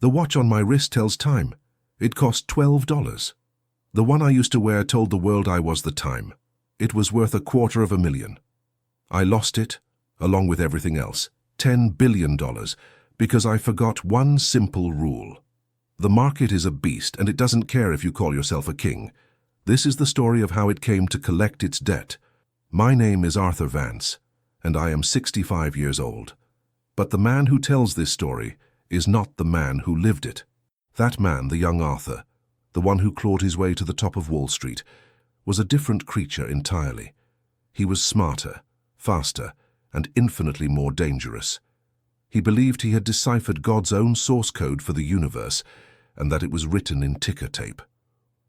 The watch on my wrist tells time. It cost $12. The one I used to wear told the world I was the time. It was worth $250,000. I lost it, along with everything else, $10 billion, because I forgot one simple rule. The market is a beast, and it doesn't care if you call yourself a king. This is the story of how it came to collect its debt. My name is Arthur Vance, and I am 65 years old. But the man who tells this story is not the man who lived it. That man, the young Arthur, the one who clawed his way to the top of Wall Street, was a different creature entirely. He was smarter, faster, and infinitely more dangerous. He believed he had deciphered God's own source code for the universe, and that it was written in ticker tape.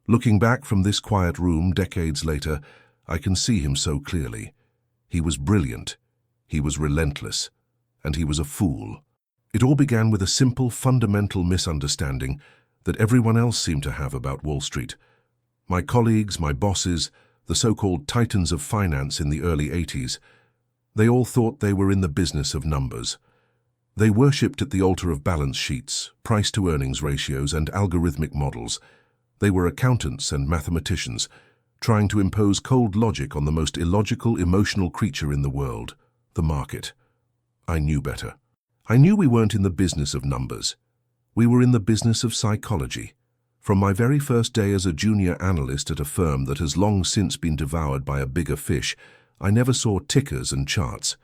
Looking back from this quiet room decades later, I can see him so clearly. He was brilliant, he was relentless, and he was a fool. It all began with a simple, fundamental misunderstanding that everyone else seemed to have about Wall Street. My colleagues, my bosses, the so-called titans of finance in the early 80s, they all thought they were in the business of numbers. They worshipped at the altar of balance sheets, price-to-earnings ratios, and algorithmic models. They were accountants and mathematicians, trying to impose cold logic on the most illogical, emotional creature in the world, the market. I knew better. I knew we weren't in the business of numbers. We were in the business of psychology. From my very first day as a junior analyst at a firm that has long since been devoured by a bigger fish, I never saw tickers and charts.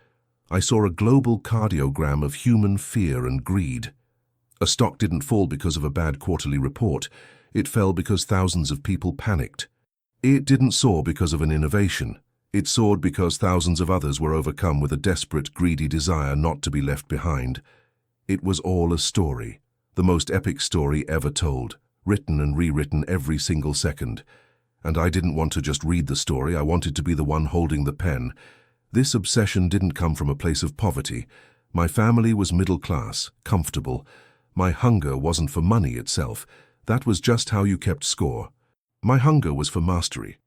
I saw a global cardiogram of human fear and greed. A stock didn't fall because of a bad quarterly report. It fell because thousands of people panicked. It didn't soar because of an innovation. It soared because thousands of others were overcome with a desperate, greedy desire not to be left behind. It was all a story, the most epic story ever told, written and rewritten every single second. And I didn't want to just read the story, I wanted to be the one holding the pen. This obsession didn't come from a place of poverty. My family was middle class, comfortable. My hunger wasn't for money itself. That was just how you kept score. My hunger was for mastery.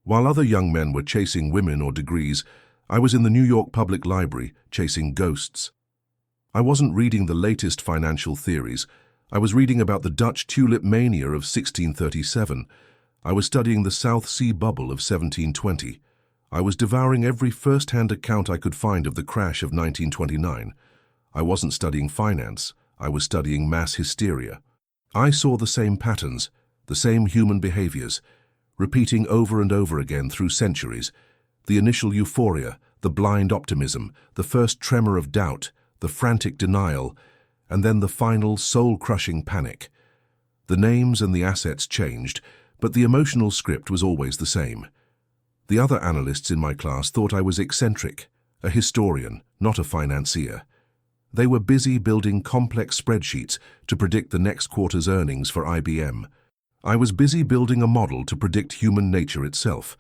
While other young men were chasing women or degrees, I was in the New York Public Library chasing ghosts. I wasn't reading the latest financial theories. I was reading about the Dutch tulip mania of 1637. I was studying the South Sea bubble of 1720. I was devouring every first-hand account I could find of the crash of 1929. I wasn't studying finance. I was studying mass hysteria. I saw the same patterns, the same human behaviors, repeating over and over again through centuries. The initial euphoria, the blind optimism, the first tremor of doubt, the frantic denial, and then the final soul-crushing panic. The names and the assets changed, but the emotional script was always the same. The other analysts in my class thought I was eccentric, a historian, not a financier. They were busy building complex spreadsheets to predict the next quarter's earnings for IBM. I was busy building a model to predict human nature itself.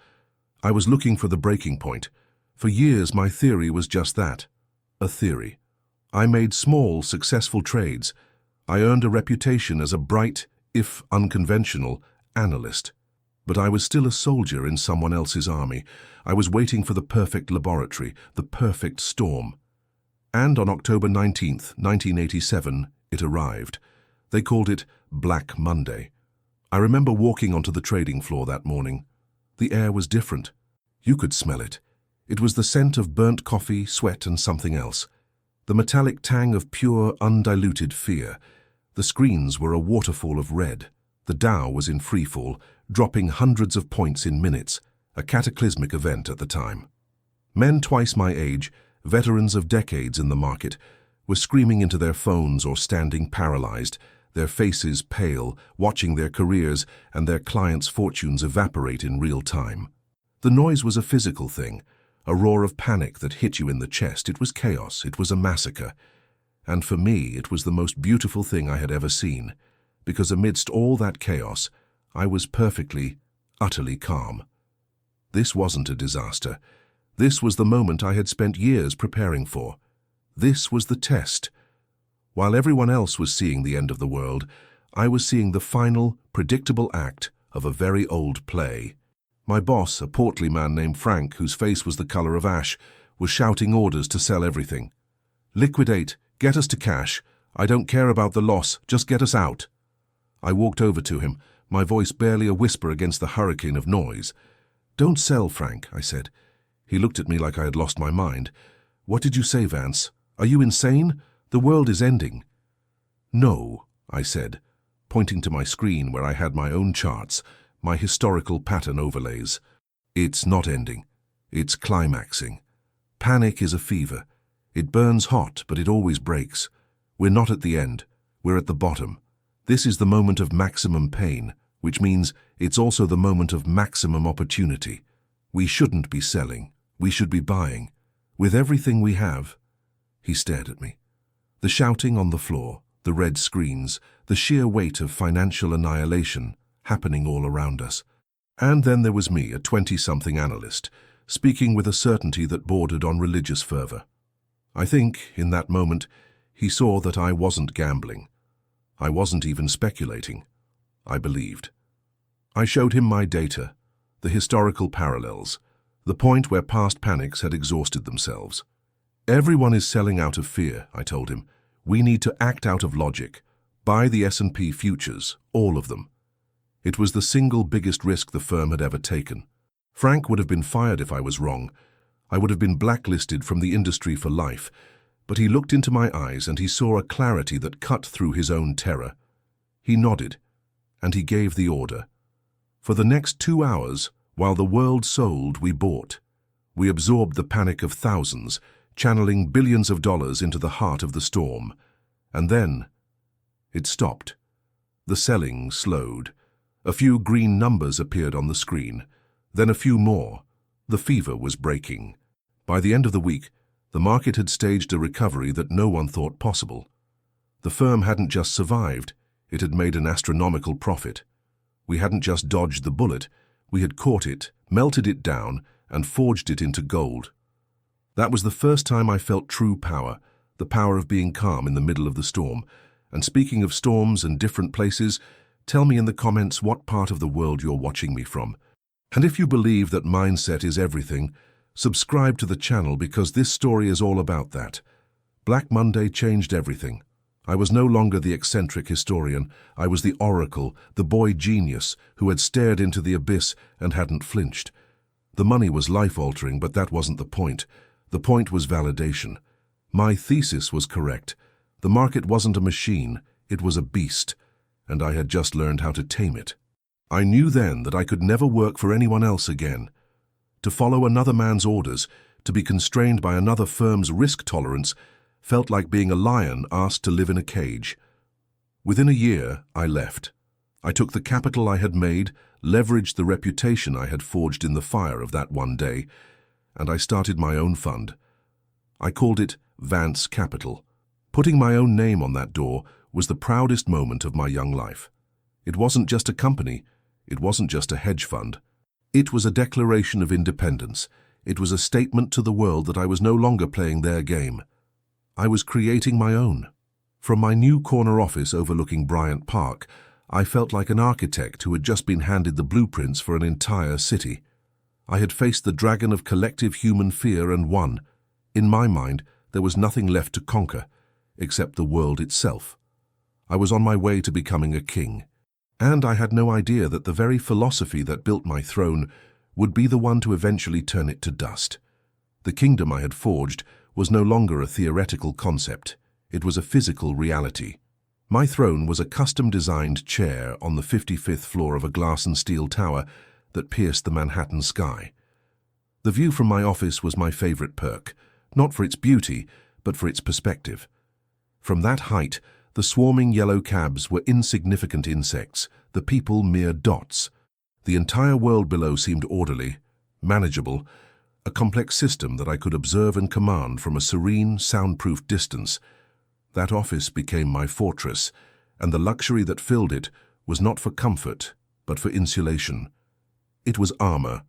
I was looking for the breaking point. For years, my theory was just that, a theory. I made small, successful trades. I earned a reputation as a bright, if unconventional, analyst. But I was still a soldier in someone else's army. I was waiting for the perfect laboratory, the perfect storm. And on October 19th, 1987, it arrived. They called it Black Monday. I remember walking onto the trading floor that morning. The air was different. You could smell it. It was the scent of burnt coffee, sweat, and something else. The metallic tang of pure, undiluted fear. The screens were a waterfall of red. The Dow was in freefall, dropping hundreds of points in minutes, a cataclysmic event at the time. Men twice my age, veterans of decades in the market, were screaming into their phones or standing paralyzed, their faces pale, watching their careers and their clients' fortunes evaporate in real time. The noise was a physical thing, a roar of panic that hit you in the chest. It was chaos, it was a massacre. And for me, it was the most beautiful thing I had ever seen, because amidst all that chaos, I was perfectly, utterly calm. This wasn't a disaster. This was the moment I had spent years preparing for. This was the test. While everyone else was seeing the end of the world, I was seeing the final, predictable act of a very old play. My boss, a portly man named Frank, whose face was the color of ash, was shouting orders to sell everything. Liquidate, get us to cash, I don't care about the loss, just get us out. I walked over to him, my voice barely a whisper against the hurricane of noise. Don't sell, Frank, I said. He looked at me like I had lost my mind. What did you say, Vance? Are you insane? The world is ending. No, I said, pointing to my screen where I had my own charts, my historical pattern overlays. It's not ending. It's climaxing. Panic is a fever. It burns hot, but it always breaks. We're not at the end. We're at the bottom. This is the moment of maximum pain, which means it's also the moment of maximum opportunity. We shouldn't be selling. We should be buying. With everything we have. He stared at me. The shouting on the floor, the red screens, the sheer weight of financial annihilation happening all around us. And then there was me, a 20-something analyst, speaking with a certainty that bordered on religious fervor. I think, in that moment, he saw that I wasn't gambling. I wasn't even speculating. I believed. I showed him my data, the historical parallels, the point where past panics had exhausted themselves. Everyone is selling out of fear, I told him. We need to act out of logic. Buy the S&P futures, all of them. It was the single biggest risk the firm had ever taken. Frank would have been fired if I was wrong. I would have been blacklisted from the industry for life. But he looked into my eyes and he saw a clarity that cut through his own terror. He nodded, and he gave the order. For the next 2 hours, while the world sold, we bought. We absorbed the panic of thousands, channeling billions of dollars into the heart of the storm. And then, it stopped. The selling slowed. A few green numbers appeared on the screen, then a few more. The fever was breaking. By the end of the week, the market had staged a recovery that no one thought possible. The firm hadn't just survived, it had made an astronomical profit. We hadn't just dodged the bullet, we had caught it, melted it down, and forged it into gold. That was the first time I felt true power, the power of being calm in the middle of the storm. And speaking of storms and different places, tell me in the comments what part of the world you're watching me from. And if you believe that mindset is everything, subscribe to the channel because this story is all about that. Black Monday changed everything. I was no longer the eccentric historian. I was the oracle, the boy genius who had stared into the abyss and hadn't flinched. The money was life-altering, but that wasn't the point. The point was validation. My thesis was correct. The market wasn't a machine, it was a beast, and I had just learned how to tame it. I knew then that I could never work for anyone else again. To follow another man's orders, to be constrained by another firm's risk tolerance, felt like being a lion asked to live in a cage. Within a year, I left. I took the capital I had made, leveraged the reputation I had forged in the fire of that one day, and I started my own fund. I called it Vance Capital. Putting my own name on that door was the proudest moment of my young life. It wasn't just a company, it wasn't just a hedge fund. It was a declaration of independence. It was a statement to the world that I was no longer playing their game. I was creating my own. From my new corner office overlooking Bryant Park, I felt like an architect who had just been handed the blueprints for an entire city. I had faced the dragon of collective human fear and won. In my mind, there was nothing left to conquer, except the world itself. I was on my way to becoming a king. And I had no idea that the very philosophy that built my throne would be the one to eventually turn it to dust. The kingdom I had forged was no longer a theoretical concept. It was a physical reality. My throne was a custom-designed chair on the 55th floor of a glass and steel tower that pierced the Manhattan sky. The view from my office was my favorite perk, not for its beauty, but for its perspective. From that height, the swarming yellow cabs were insignificant insects, the people mere dots. The entire world below seemed orderly, manageable, a complex system that I could observe and command from a serene, soundproof distance. That office became my fortress, and the luxury that filled it was not for comfort, but for insulation. It was armor.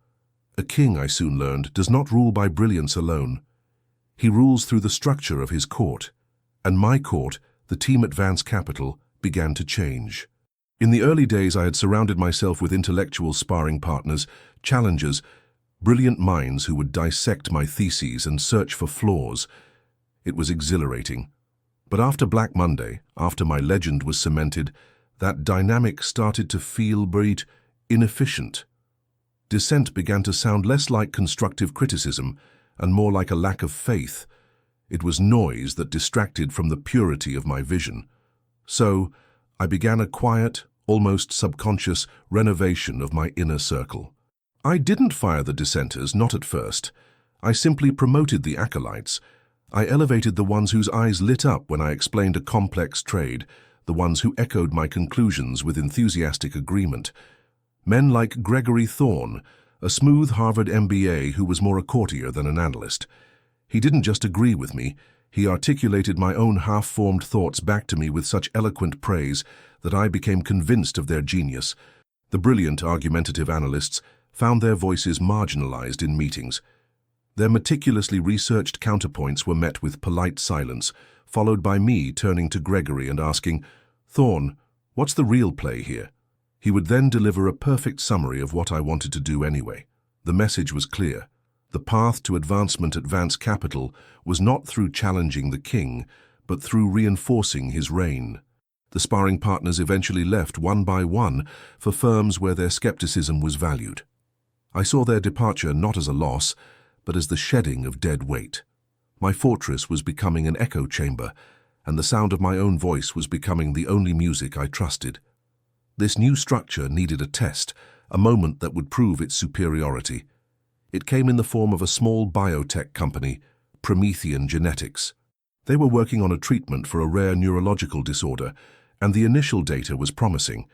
A king, I soon learned, does not rule by brilliance alone. He rules through the structure of his court. And my court, the team at Vance Capital, began to change. In the early days, I had surrounded myself with intellectual sparring partners, challengers, brilliant minds who would dissect my theses and search for flaws. It was exhilarating. But after Black Monday, after my legend was cemented, that dynamic started to feel very inefficient. Dissent began to sound less like constructive criticism and more like a lack of faith. It was noise that distracted from the purity of my vision. So, I began a quiet, almost subconscious renovation of my inner circle. I didn't fire the dissenters, not at first. I simply promoted the acolytes. I elevated the ones whose eyes lit up when I explained a complex trade, the ones who echoed my conclusions with enthusiastic agreement. Men like Gregory Thorne, a smooth Harvard MBA who was more a courtier than an analyst. He didn't just agree with me, he articulated my own half-formed thoughts back to me with such eloquent praise that I became convinced of their genius. The brilliant argumentative analysts found their voices marginalized in meetings. Their meticulously researched counterpoints were met with polite silence, followed by me turning to Gregory and asking, "Thorne, what's the real play here?" He would then deliver a perfect summary of what I wanted to do anyway. The message was clear. The path to advancement at Vance Capital was not through challenging the king, but through reinforcing his reign. The sparring partners eventually left one by one for firms where their skepticism was valued. I saw their departure not as a loss, but as the shedding of dead weight. My fortress was becoming an echo chamber, and the sound of my own voice was becoming the only music I trusted. This new structure needed a test, a moment that would prove its superiority. It came in the form of a small biotech company, Promethean Genetics. They were working on a treatment for a rare neurological disorder, and the initial data was promising.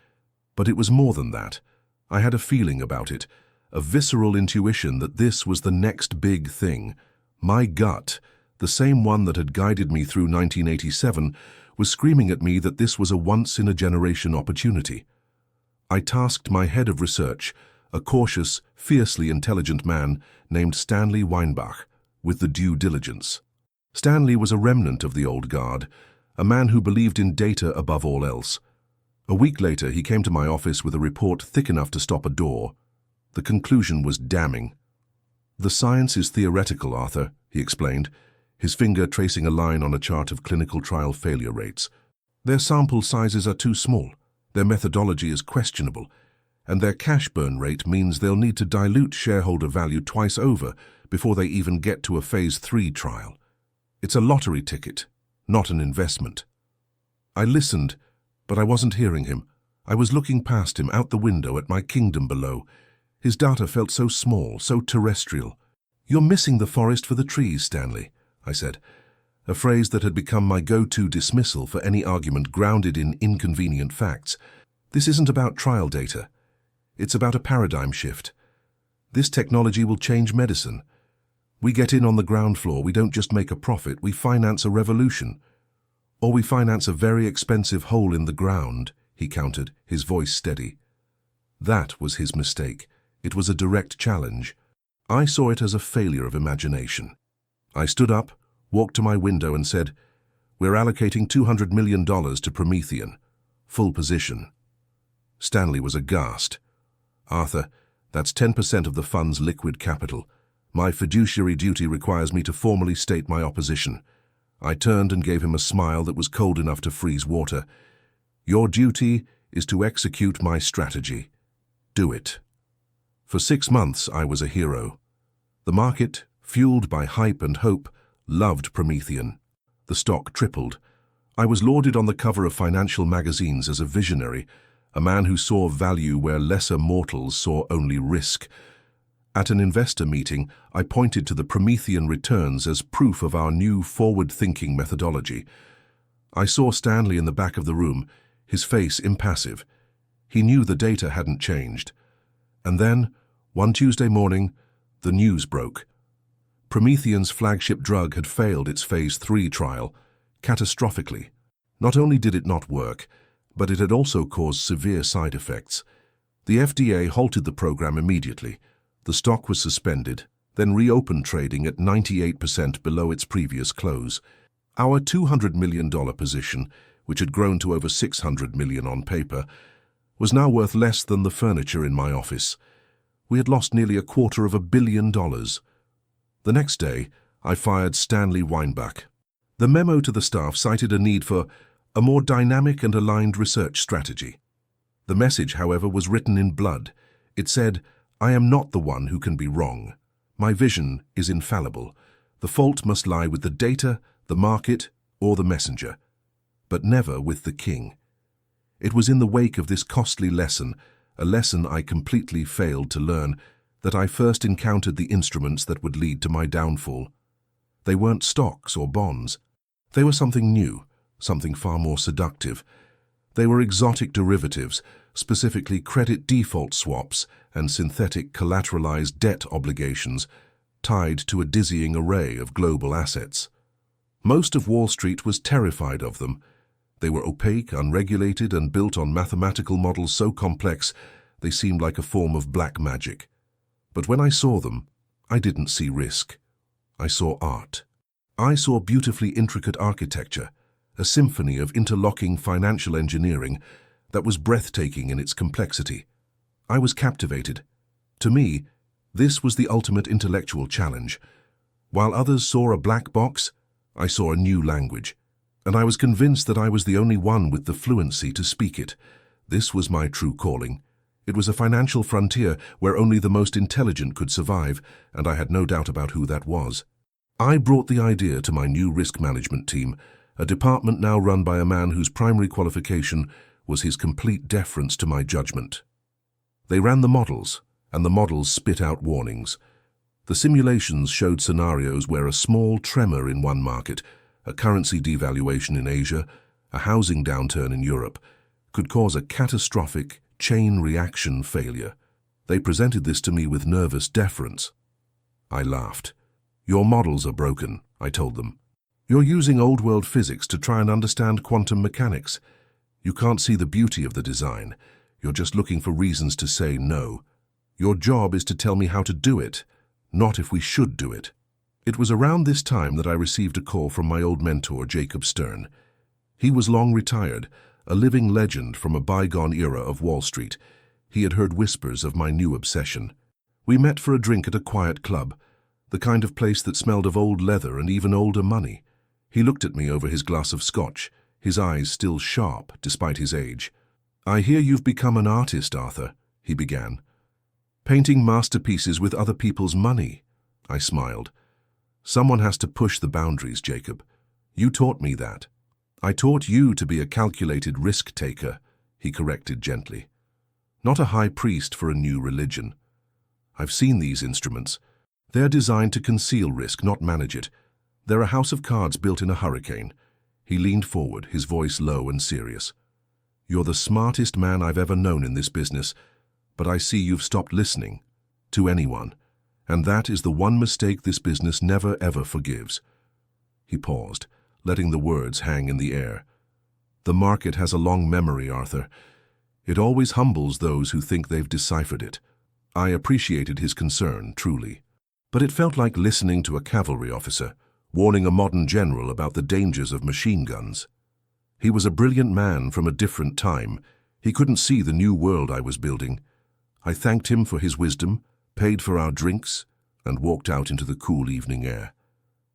But it was more than that. I had a feeling about it, a visceral intuition that this was the next big thing. My gut, the same one that had guided me through 1987, was screaming at me that this was a once-in-a-generation opportunity. I tasked my head of research, a cautious, fiercely intelligent man named Stanley Weinbach, with the due diligence. Stanley was a remnant of the old guard, a man who believed in data above all else. A week later, he came to my office with a report thick enough to stop a door. The conclusion was damning. "The science is theoretical, Arthur," he explained, his finger tracing a line on a chart of clinical trial failure rates. "Their sample sizes are too small, their methodology is questionable, and their cash burn rate means they'll need to dilute shareholder value twice over before they even get to a phase 3 trial. It's a lottery ticket, not an investment." I listened, but I wasn't hearing him. I was looking past him out the window at my kingdom below. His data felt so small, so terrestrial. "You're missing the forest for the trees, Stanley," I said, a phrase that had become my go-to dismissal for any argument grounded in inconvenient facts. "This isn't about trial data. It's about a paradigm shift. This technology will change medicine. We get in on the ground floor, we don't just make a profit, we finance a revolution. Or we finance a very expensive hole in the ground," he countered, his voice steady. That was his mistake. It was a direct challenge. I saw it as a failure of imagination. I stood up, walked to my window and said, "We're allocating $200 million to Promethean. Full position." Stanley was aghast. "Arthur, that's 10% of the fund's liquid capital. My fiduciary duty requires me to formally state my opposition." I turned and gave him a smile that was cold enough to freeze water. "Your duty is to execute my strategy. Do it." For 6 months, I was a hero. The market, fueled by hype and hope, loved Promethean. The stock tripled. I was lauded on the cover of financial magazines as a visionary, a man who saw value where lesser mortals saw only risk. At an investor meeting, I pointed to the Promethean returns as proof of our new forward-thinking methodology. I saw Stanley in the back of the room, his face impassive. He knew the data hadn't changed. And then, one Tuesday morning, the news broke. Promethean's flagship drug had failed its phase 3 trial, catastrophically. Not only did it not work, but it had also caused severe side effects. The FDA halted the program immediately. The stock was suspended, then reopened trading at 98% below its previous close. Our $200 million position, which had grown to over $600 million on paper, was now worth less than the furniture in my office. We had lost nearly $250 million. The next day, I fired Stanley Weinbach. The memo to the staff cited a need for a more dynamic and aligned research strategy. The message, however, was written in blood. It said, "I am not the one who can be wrong. My vision is infallible. The fault must lie with the data, the market, or the messenger, but never with the king." It was in the wake of this costly lesson, a lesson I completely failed to learn, that I first encountered the instruments that would lead to my downfall. They weren't stocks or bonds. They were something new, something far more seductive. They were exotic derivatives, specifically credit default swaps and synthetic collateralized debt obligations, tied to a dizzying array of global assets. Most of Wall Street was terrified of them. They were opaque, unregulated, and built on mathematical models so complex they seemed like a form of black magic. But when I saw them, I didn't see risk. I saw art. I saw beautifully intricate architecture, a symphony of interlocking financial engineering that was breathtaking in its complexity. I was captivated. To me, this was the ultimate intellectual challenge. While others saw a black box, I saw a new language, and I was convinced that I was the only one with the fluency to speak it. This was my true calling. It was a financial frontier where only the most intelligent could survive, and I had no doubt about who that was. I brought the idea to my new risk management team, a department now run by a man whose primary qualification was his complete deference to my judgment. They ran the models, and the models spit out warnings. The simulations showed scenarios where a small tremor in one market, a currency devaluation in Asia, a housing downturn in Europe, could cause a catastrophic chain reaction failure. They presented this to me with nervous deference. I laughed. "Your models are broken," I told them. "You're using old-world physics to try and understand quantum mechanics. You can't see the beauty of the design. You're just looking for reasons to say no. Your job is to tell me how to do it, not if we should do it." It was around this time that I received a call from my old mentor, Jacob Stern. He was long retired, a living legend from a bygone era of Wall Street. He had heard whispers of my new obsession. We met for a drink at a quiet club, the kind of place that smelled of old leather and even older money. He looked at me over his glass of scotch, his eyes still sharp despite his age. "I hear you've become an artist, Arthur," he began. "Painting masterpieces with other people's money." I smiled. "Someone has to push the boundaries, Jacob. You taught me that." "I taught you to be a calculated risk-taker," he corrected gently. "Not a high priest for a new religion. I've seen these instruments. They're designed to conceal risk, not manage it. They're a house of cards built in a hurricane." He leaned forward, his voice low and serious. "You're the smartest man I've ever known in this business, but I see you've stopped listening to anyone, and that is the one mistake this business never ever forgives." He paused, letting the words hang in the air. "The market has a long memory, Arthur. It always humbles those who think they've deciphered it." I appreciated his concern, truly. But it felt like listening to a cavalry officer, warning a modern general about the dangers of machine guns. He was a brilliant man from a different time. He couldn't see the new world I was building. I thanked him for his wisdom, paid for our drinks, and walked out into the cool evening air.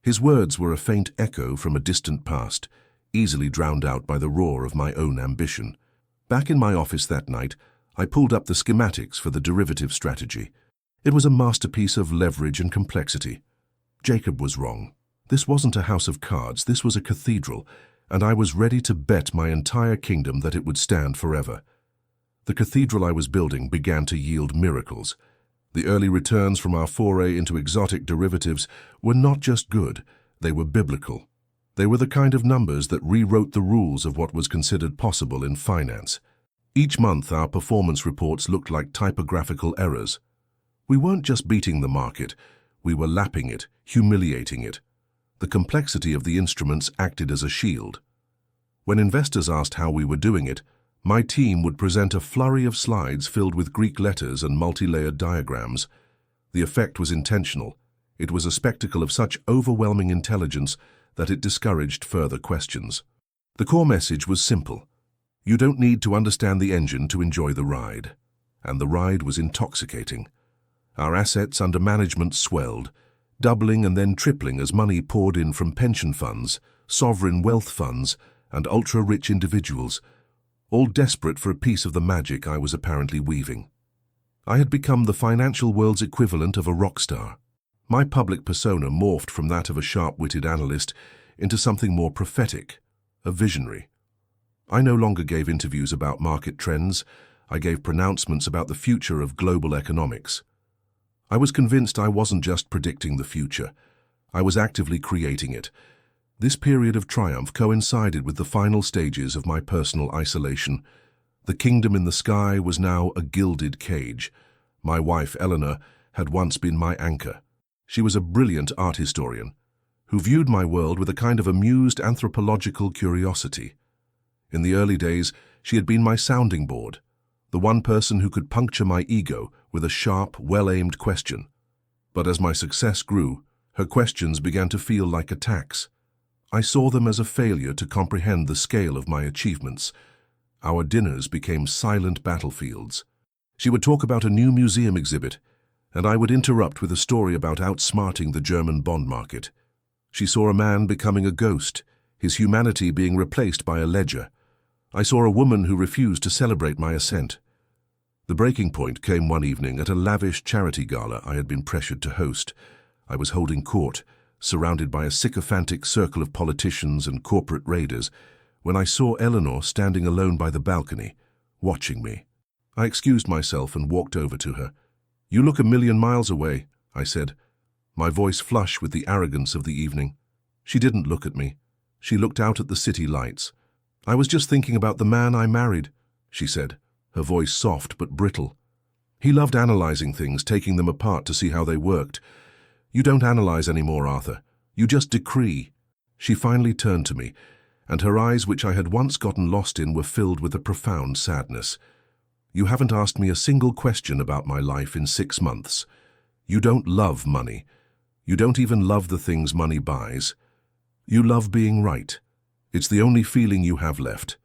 His words were a faint echo from a distant past, easily drowned out by the roar of my own ambition. Back in my office that night, I pulled up the schematics for the derivative strategy. It was a masterpiece of leverage and complexity. Jacob was wrong. This wasn't a house of cards, this was a cathedral, and I was ready to bet my entire kingdom that it would stand forever. The cathedral I was building began to yield miracles. The early returns from our foray into exotic derivatives were not just good, they were biblical. They were the kind of numbers that rewrote the rules of what was considered possible in finance. Each month our performance reports looked like typographical errors. We weren't just beating the market, we were lapping it, humiliating it. The complexity of the instruments acted as a shield. When investors asked how we were doing it, my team would present a flurry of slides filled with Greek letters and multi-layered diagrams. The effect was intentional. It was a spectacle of such overwhelming intelligence that it discouraged further questions. The core message was simple. You don't need to understand the engine to enjoy the ride. And the ride was intoxicating. Our assets under management swelled, doubling and then tripling as money poured in from pension funds, sovereign wealth funds, and ultra-rich individuals, all desperate for a piece of the magic I was apparently weaving. I had become the financial world's equivalent of a rock star. My public persona morphed from that of a sharp-witted analyst into something more prophetic, a visionary. I no longer gave interviews about market trends. I gave pronouncements about the future of global economics. I was convinced I wasn't just predicting the future. I was actively creating it. This period of triumph coincided with the final stages of my personal isolation. The kingdom in the sky was now a gilded cage. My wife, Eleanor, had once been my anchor. She was a brilliant art historian who viewed my world with a kind of amused anthropological curiosity. In the early days, she had been my sounding board, the one person who could puncture my ego with a sharp, well-aimed question. But as my success grew, her questions began to feel like attacks. I saw them as a failure to comprehend the scale of my achievements. Our dinners became silent battlefields. She would talk about a new museum exhibit, and I would interrupt with a story about outsmarting the German bond market. She saw a man becoming a ghost, his humanity being replaced by a ledger. I saw a woman who refused to celebrate my ascent. The breaking point came one evening at a lavish charity gala I had been pressured to host. I was holding court, surrounded by a sycophantic circle of politicians and corporate raiders, when I saw Eleanor standing alone by the balcony, watching me. I excused myself and walked over to her. "You look a million miles away," I said, my voice flush with the arrogance of the evening. She didn't look at me. She looked out at the city lights. "I was just thinking about the man I married," she said, her voice soft but brittle. "He loved analyzing things, taking them apart to see how they worked. You don't analyze anymore, Arthur. You just decree." She finally turned to me, and her eyes, which I had once gotten lost in, were filled with a profound sadness. "You haven't asked me a single question about my life in 6 months. You don't love money. You don't even love the things money buys. You love being right. It's the only feeling you have left."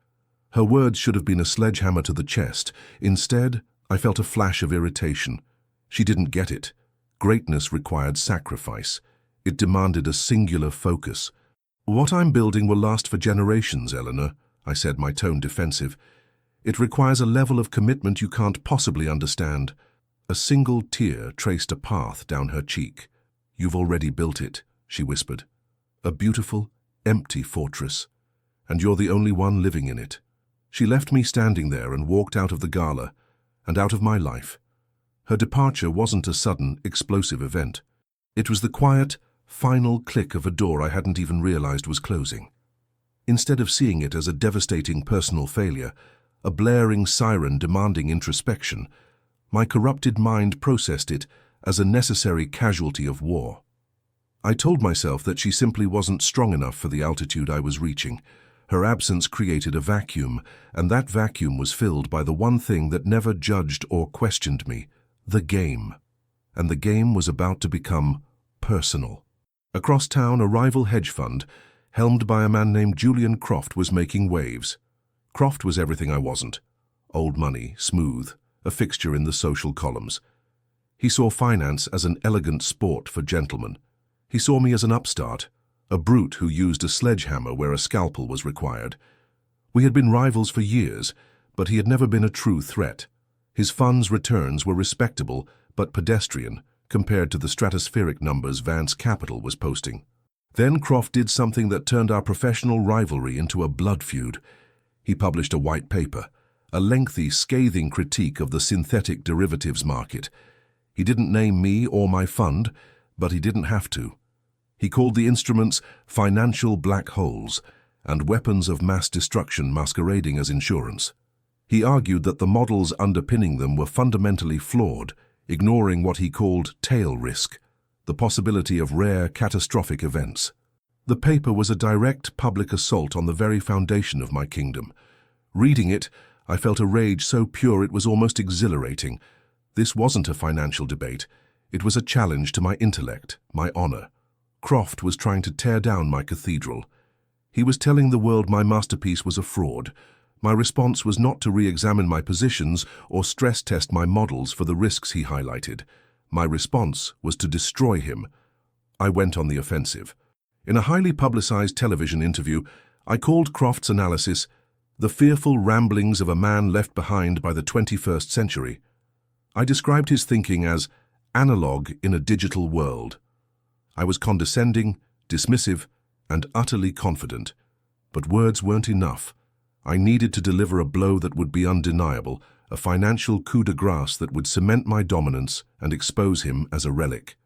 Her words should have been a sledgehammer to the chest. Instead, I felt a flash of irritation. She didn't get it. Greatness required sacrifice. It demanded a singular focus. "What I'm building will last for generations, Eleanor," I said, my tone defensive. "It requires a level of commitment you can't possibly understand." A single tear traced a path down her cheek. "You've already built it," she whispered. "A beautiful, empty fortress. And you're the only one living in it." She left me standing there and walked out of the gala, and out of my life. Her departure wasn't a sudden, explosive event. It was the quiet, final click of a door I hadn't even realized was closing. Instead of seeing it as a devastating personal failure, a blaring siren demanding introspection, my corrupted mind processed it as a necessary casualty of war. I told myself that she simply wasn't strong enough for the altitude I was reaching. Her absence created a vacuum, and that vacuum was filled by the one thing that never judged or questioned me, the game. And the game was about to become personal. Across town, a rival hedge fund, helmed by a man named Julian Croft, was making waves. Croft was everything I wasn't. Old money, smooth, a fixture in the social columns. He saw finance as an elegant sport for gentlemen. He saw me as an upstart, a brute who used a sledgehammer where a scalpel was required. We had been rivals for years, but he had never been a true threat. His fund's returns were respectable but pedestrian compared to the stratospheric numbers Vance Capital was posting. Then Croft did something that turned our professional rivalry into a blood feud. He published a white paper, a lengthy, scathing critique of the synthetic derivatives market. He didn't name me or my fund, but he didn't have to. He called the instruments financial black holes and weapons of mass destruction masquerading as insurance. He argued that the models underpinning them were fundamentally flawed, ignoring what he called tail risk, the possibility of rare, catastrophic events. The paper was a direct public assault on the very foundation of my kingdom. Reading it, I felt a rage so pure it was almost exhilarating. This wasn't a financial debate. It was a challenge to my intellect, my honor. Croft was trying to tear down my cathedral. He was telling the world my masterpiece was a fraud. My response was not to re-examine my positions or stress-test my models for the risks he highlighted. My response was to destroy him. I went on the offensive. In a highly publicized television interview, I called Croft's analysis the fearful ramblings of a man left behind by the 21st century. I described his thinking as analog in a digital world. I was condescending, dismissive, and utterly confident. But words weren't enough. I needed to deliver a blow that would be undeniable, a financial coup de grace that would cement my dominance and expose him as a relic.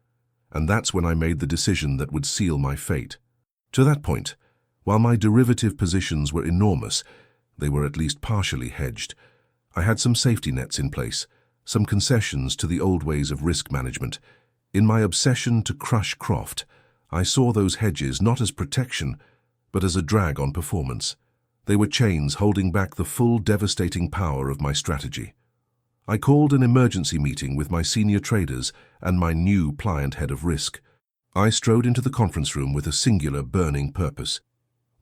And that's when I made the decision that would seal my fate. To that point, while my derivative positions were enormous, they were at least partially hedged. I had some safety nets in place, some concessions to the old ways of risk management. In my obsession to crush Croft, I saw those hedges not as protection, but as a drag on performance. They were chains holding back the full devastating power of my strategy. I called an emergency meeting with my senior traders and my new pliant head of risk. I strode into the conference room with a singular burning purpose.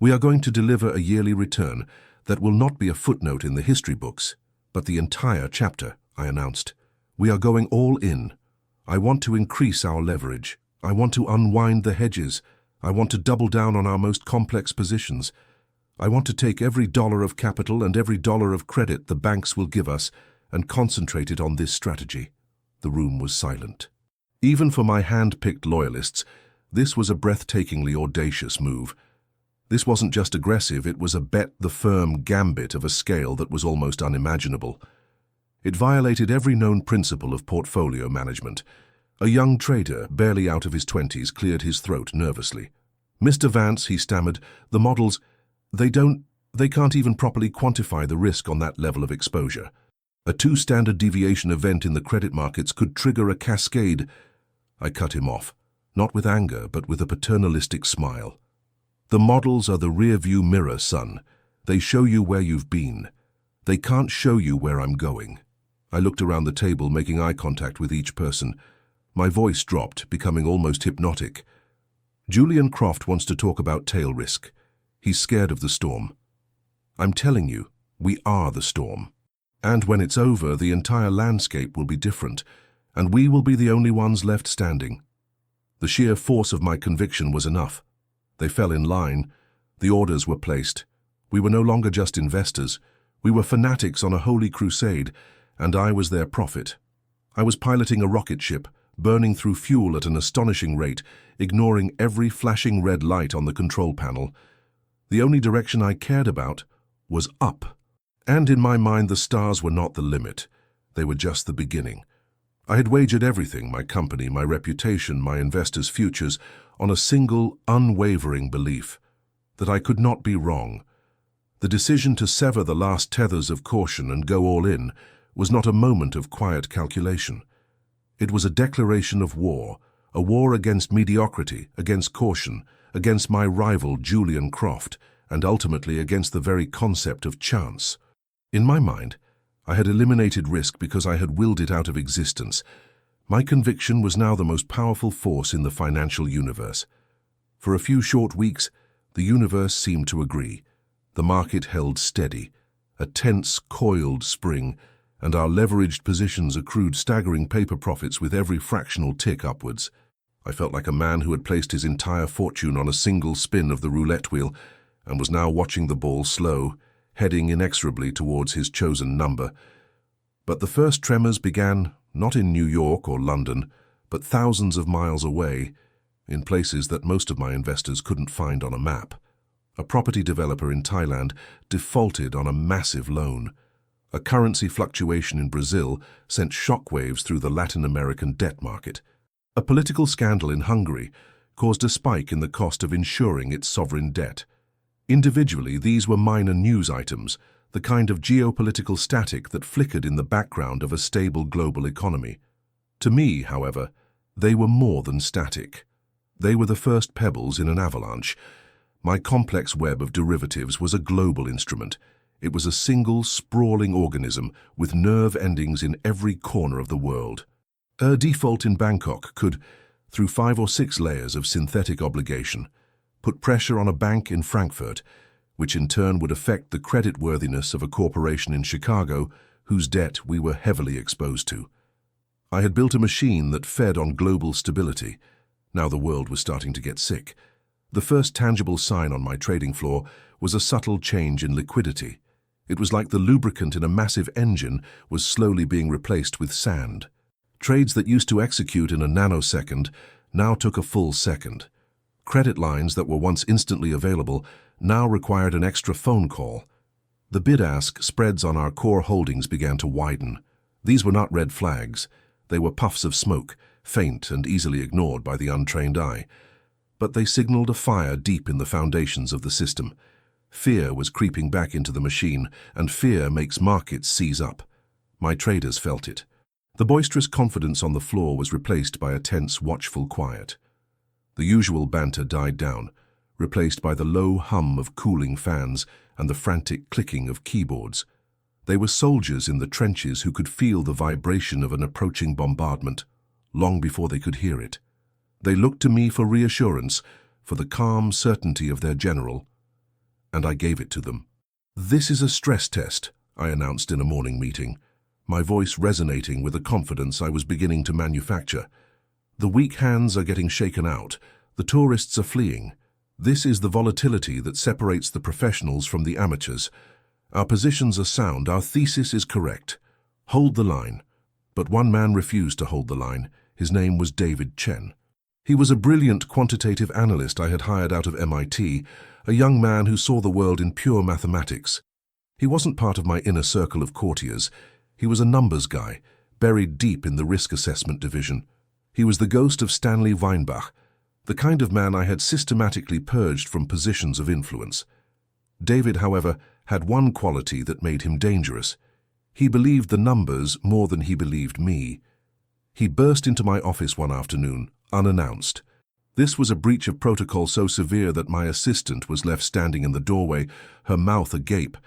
We are going to deliver a yearly return that will not be a footnote in the history books, but the entire chapter, I announced. We are going all in. I want to increase our leverage. I want to unwind the hedges. I want to double down on our most complex positions. I want to take every dollar of capital and every dollar of credit the banks will give us and concentrate it on this strategy. The room was silent. Even for my hand-picked loyalists, this was a breathtakingly audacious move. This wasn't just aggressive, it was a bet-the-firm gambit of a scale that was almost unimaginable. It violated every known principle of portfolio management. A young trader, barely out of his 20s, cleared his throat nervously. "Mr. Vance," he stammered, "the models, they can't even properly quantify the risk on that level of exposure. A 2-standard deviation event in the credit markets could trigger a cascade." I cut him off, not with anger, but with a paternalistic smile. "The models are the rear-view mirror, son. They show you where you've been. They can't show you where I'm going." I looked around the table, making eye contact with each person. My voice dropped, becoming almost hypnotic. "Julian Croft wants to talk about tail risk. He's scared of the storm. I'm telling you, we are the storm. And when it's over, the entire landscape will be different, and we will be the only ones left standing." The sheer force of my conviction was enough. They fell in line. The orders were placed. We were no longer just investors. We were fanatics on a holy crusade, and I was their prophet. I was piloting a rocket ship, burning through fuel at an astonishing rate, ignoring every flashing red light on the control panel. The only direction I cared about was up. And in my mind, the stars were not the limit. They were just the beginning. I had wagered everything, my company, my reputation, my investors' futures, on a single, unwavering belief that I could not be wrong. The decision to sever the last tethers of caution and go all in was not a moment of quiet calculation. It was a declaration of war, a war against mediocrity, against caution, against my rival Julian Croft, and ultimately against the very concept of chance. In my mind, I had eliminated risk because I had willed it out of existence. My conviction was now the most powerful force in the financial universe. For a few short weeks, the universe seemed to agree. The market held steady, a tense, coiled spring, and our leveraged positions accrued staggering paper profits with every fractional tick upwards. I felt like a man who had placed his entire fortune on a single spin of the roulette wheel and was now watching the ball slow, heading inexorably towards his chosen number. But the first tremors began not in New York or London, but thousands of miles away, in places that most of my investors couldn't find on a map. A property developer in Thailand defaulted on a massive loan. A currency fluctuation in Brazil sent shockwaves through the Latin American debt market. A political scandal in Hungary caused a spike in the cost of insuring its sovereign debt. Individually, these were minor news items, the kind of geopolitical static that flickered in the background of a stable global economy. To me, however, they were more than static. They were the first pebbles in an avalanche. My complex web of derivatives was a global instrument. It was a single, sprawling organism with nerve endings in every corner of the world. A default in Bangkok could, through 5 or 6 layers of synthetic obligation, put pressure on a bank in Frankfurt, which in turn would affect the creditworthiness of a corporation in Chicago whose debt we were heavily exposed to. I had built a machine that fed on global stability. Now the world was starting to get sick. The first tangible sign on my trading floor was a subtle change in liquidity. It was like the lubricant in a massive engine was slowly being replaced with sand. Trades that used to execute in a nanosecond now took a full second. Credit lines that were once instantly available now required an extra phone call. The bid-ask spreads on our core holdings began to widen. These were not red flags. They were puffs of smoke, faint and easily ignored by the untrained eye. But they signaled a fire deep in the foundations of the system. Fear was creeping back into the machine, and fear makes markets seize up. My traders felt it. The boisterous confidence on the floor was replaced by a tense, watchful quiet. The usual banter died down, replaced by the low hum of cooling fans and the frantic clicking of keyboards. They were soldiers in the trenches who could feel the vibration of an approaching bombardment, long before they could hear it. They looked to me for reassurance, for the calm certainty of their general, and I gave it to them. "This is a stress test," I announced in a morning meeting, my voice resonating with a confidence I was beginning to manufacture. "The weak hands are getting shaken out. The tourists are fleeing. This is the volatility that separates the professionals from the amateurs. Our positions are sound. Our thesis is correct. Hold the line." But one man refused to hold the line. His name was David Chen. He was a brilliant quantitative analyst I had hired out of MIT, a young man who saw the world in pure mathematics. He wasn't part of my inner circle of courtiers. He was a numbers guy, buried deep in the risk assessment division. He was the ghost of Stanley Weinbach, the kind of man I had systematically purged from positions of influence. David, however, had one quality that made him dangerous. He believed the numbers more than he believed me. He burst into my office one afternoon, unannounced. This was a breach of protocol so severe that my assistant was left standing in the doorway, her mouth agape.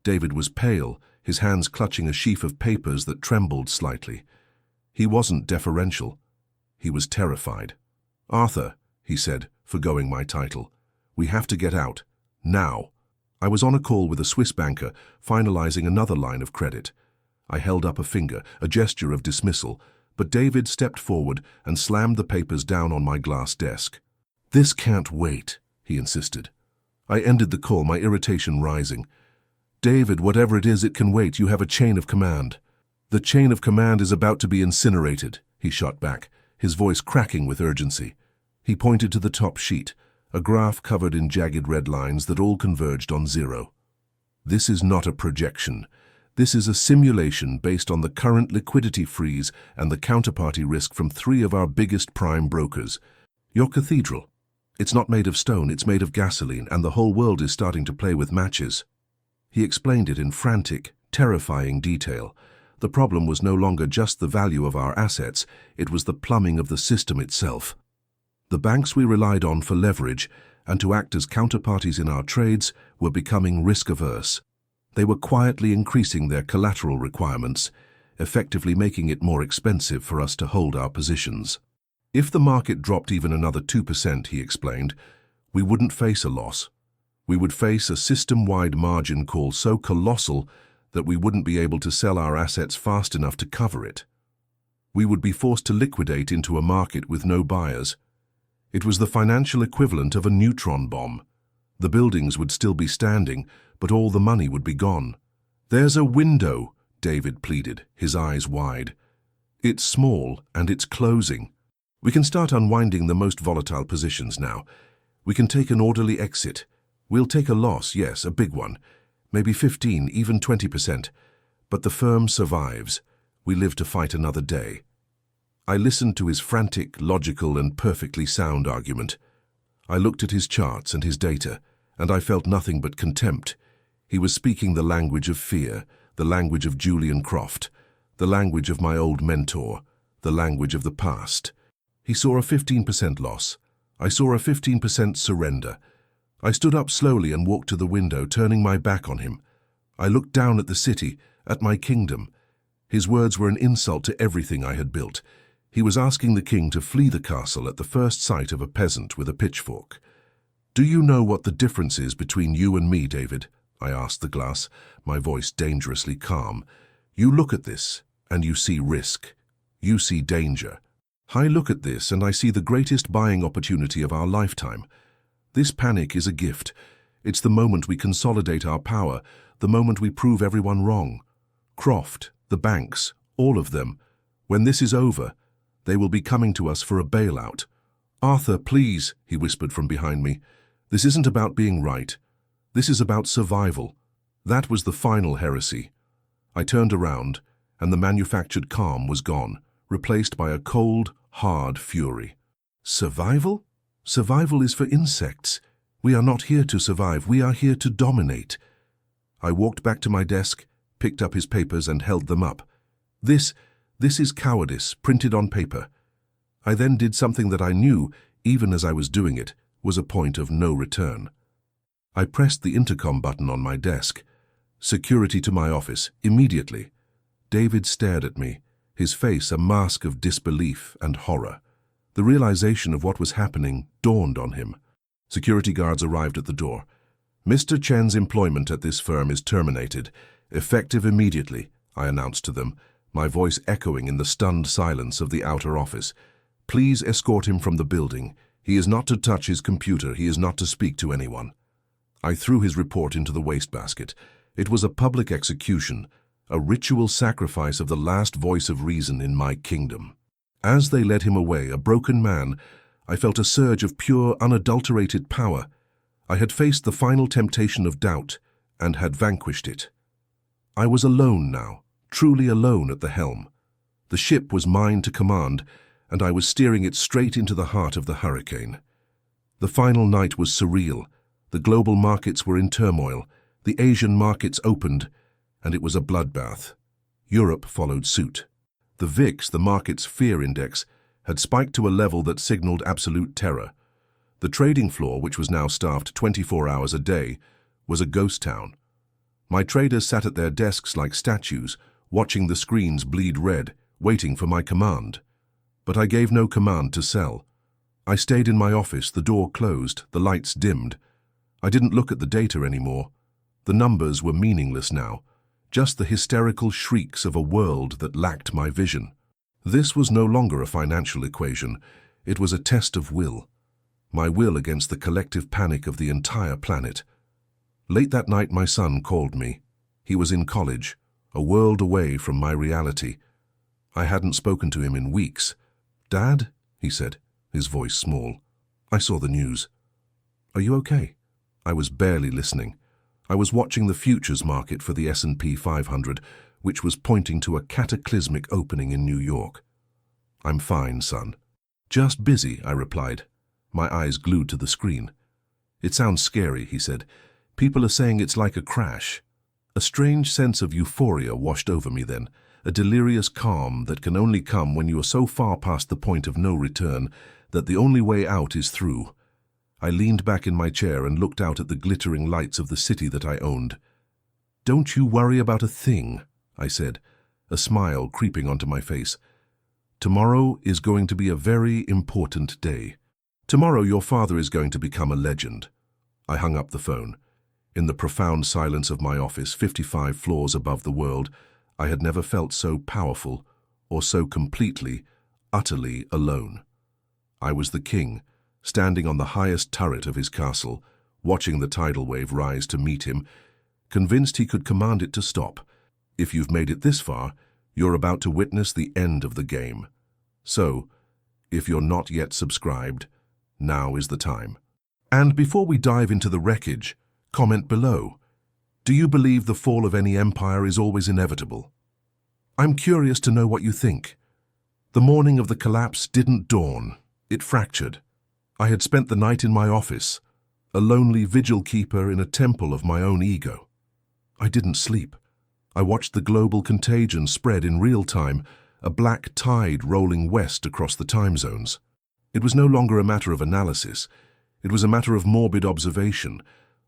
David was pale, his hands clutching a sheaf of papers that trembled slightly. He wasn't deferential. He was terrified. "Arthur," he said, forgoing my title, "we have to get out. Now." I was on a call with a Swiss banker, finalizing another line of credit. I held up a finger, a gesture of dismissal, but David stepped forward and slammed the papers down on my glass desk. "This can't wait," he insisted. I ended the call, my irritation rising. "David, whatever it is, it can wait. You have a chain of command." "The chain of command is about to be incinerated," he shot back, his voice cracking with urgency. He pointed to the top sheet, a graph covered in jagged red lines that all converged on zero. "This is not a projection. This is a simulation based on the current liquidity freeze and the counterparty risk from 3 of our biggest prime brokers. Your cathedral. It's not made of stone, it's made of gasoline, and the whole world is starting to play with matches." He explained it in frantic, terrifying detail. The problem was no longer just the value of our assets, it was the plumbing of the system itself. The banks we relied on for leverage and to act as counterparties in our trades were becoming risk-averse. They were quietly increasing their collateral requirements, effectively making it more expensive for us to hold our positions. If the market dropped even another 2%, he explained, we wouldn't face a loss. We would face a system-wide margin call so colossal that we wouldn't be able to sell our assets fast enough to cover it. We would be forced to liquidate into a market with no buyers. It was the financial equivalent of a neutron bomb. The buildings would still be standing, but all the money would be gone. "There's a window," David pleaded, his eyes wide. "It's small, and it's closing. We can start unwinding the most volatile positions now. We can take an orderly exit. We'll take a loss, yes, a big one, maybe 15, even 20%. But the firm survives. We live to fight another day." I listened to his frantic, logical, and perfectly sound argument. I looked at his charts and his data, and I felt nothing but contempt. He was speaking the language of fear, the language of Julian Croft, the language of my old mentor, the language of the past. He saw a 15% loss. I saw a 15% surrender. I stood up slowly and walked to the window, turning my back on him. I looked down at the city, at my kingdom. His words were an insult to everything I had built. He was asking the king to flee the castle at the first sight of a peasant with a pitchfork. "Do you know what the difference is between you and me, David?" I asked the glass, my voice dangerously calm. "You look at this, and you see risk. You see danger. I look at this, and I see the greatest buying opportunity of our lifetime. This panic is a gift. It's the moment we consolidate our power, the moment we prove everyone wrong. Croft, the banks, all of them. When this is over, they will be coming to us for a bailout. Arthur, please, he whispered from behind me. This isn't about being right. This is about survival. That was the final heresy. I turned around, and the manufactured calm was gone, replaced by a cold, hard fury. Survival? Survival is for insects. We are not here to survive, we are here to dominate. I walked back to my desk, picked up his papers and held them up. This is cowardice, printed on paper. I then did something that I knew, even as I was doing it, was a point of no return. I pressed the intercom button on my desk. Security to my office, immediately. David stared at me, his face a mask of disbelief and horror. The realization of what was happening dawned on him. Security guards arrived at the door. Mr. Chen's employment at this firm is terminated, effective immediately, I announced to them, my voice echoing in the stunned silence of the outer office. Please escort him from the building. He is not to touch his computer. He is not to speak to anyone. I threw his report into the wastebasket. It was a public execution, a ritual sacrifice of the last voice of reason in my kingdom. As they led him away, a broken man, I felt a surge of pure, unadulterated power. I had faced the final temptation of doubt and had vanquished it. I was alone now, truly alone at the helm. The ship was mine to command, and I was steering it straight into the heart of the hurricane. The final night was surreal. The global markets were in turmoil. The Asian markets opened, and it was a bloodbath. Europe followed suit. The VIX, the market's fear index, had spiked to a level that signaled absolute terror. The trading floor, which was now staffed 24 hours a day, was a ghost town. My traders sat at their desks like statues, watching the screens bleed red, waiting for my command. But I gave no command to sell. I stayed in my office, the door closed, the lights dimmed. I didn't look at the data anymore. The numbers were meaningless now, just the hysterical shrieks of a world that lacked my vision. This was no longer a financial equation. It was a test of will. My will against the collective panic of the entire planet. Late that night, my son called me. He was in college, a world away from my reality. I hadn't spoken to him in weeks. "Dad," he said, his voice small, "I saw the news." "Are you okay?" I was barely listening. I was watching the futures market for the S&P 500, which was pointing to a cataclysmic opening in New York. "I'm fine, son." "Just busy," I replied, my eyes glued to the screen. "It sounds scary," he said. "People are saying it's like a crash." A strange sense of euphoria washed over me then, a delirious calm that can only come when you are so far past the point of no return that the only way out is through. I leaned back in my chair and looked out at the glittering lights of the city that I owned. "Don't you worry about a thing," I said, a smile creeping onto my face. "Tomorrow is going to be a very important day. Tomorrow your father is going to become a legend." I hung up the phone. In the profound silence of my office, 55 floors above the world, I had never felt so powerful or so completely, utterly alone. I was the king, standing on the highest turret of his castle, watching the tidal wave rise to meet him, convinced he could command it to stop. If you've made it this far, you're about to witness the end of the game. So, if you're not yet subscribed, now is the time. And before we dive into the wreckage, comment below. Do you believe the fall of any empire is always inevitable? I'm curious to know what you think. The morning of the collapse didn't dawn. It fractured. I had spent the night in my office, a lonely vigil keeper in a temple of my own ego. I didn't sleep. I watched the global contagion spread in real time, a black tide rolling west across the time zones. It was no longer a matter of analysis. It was a matter of morbid observation,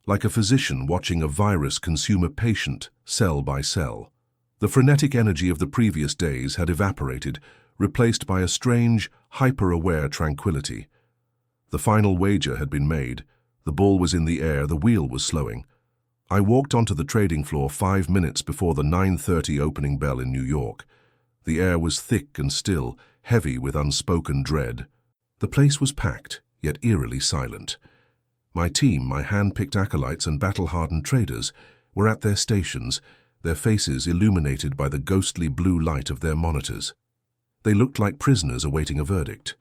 like a physician watching a virus consume a patient cell by cell. The frenetic energy of the previous days had evaporated, replaced by a strange, hyper-aware tranquility. The final wager had been made. The ball was in the air, the wheel was slowing. I walked onto the trading floor 5 minutes before the 9:30 opening bell in New York. The air was thick and still, heavy with unspoken dread. The place was packed, yet eerily silent. My team, my hand-picked acolytes and battle-hardened traders, were at their stations, their faces illuminated by the ghostly blue light of their monitors. They looked like prisoners awaiting a verdict.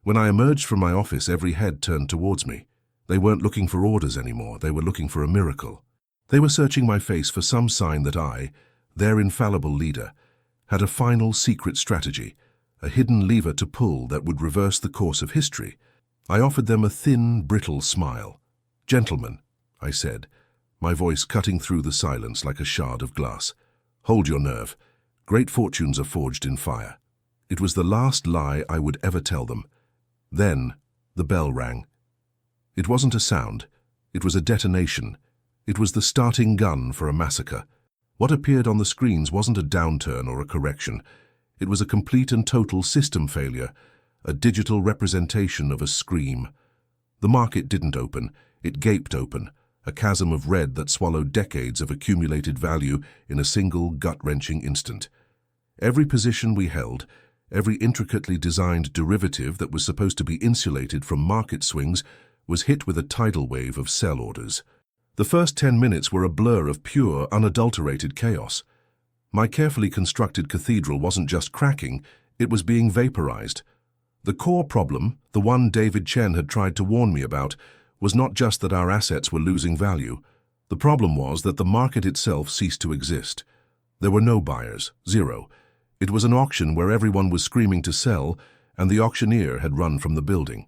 When I emerged from my office, every head turned towards me. They weren't looking for orders anymore, they were looking for a miracle. They were searching my face for some sign that I, their infallible leader, had a final secret strategy, a hidden lever to pull that would reverse the course of history. I offered them a thin, brittle smile. "Gentlemen," I said, my voice cutting through the silence like a shard of glass, "hold your nerve. Great fortunes are forged in fire." It was the last lie I would ever tell them. Then the bell rang. It wasn't a sound. It was a detonation. It was the starting gun for a massacre. What appeared on the screens wasn't a downturn or a correction. It was a complete and total system failure, a digital representation of a scream. The market didn't open. It gaped open, a chasm of red that swallowed decades of accumulated value in a single gut-wrenching instant. Every position we held, every intricately designed derivative that was supposed to be insulated from market swings, was hit with a tidal wave of sell orders. The first 10 minutes were a blur of pure, unadulterated chaos. My carefully constructed cathedral wasn't just cracking, it was being vaporized. The core problem, the one David Chen had tried to warn me about, was not just that our assets were losing value. The problem was that the market itself ceased to exist. There were no buyers, zero. It was an auction where everyone was screaming to sell, and the auctioneer had run from the building.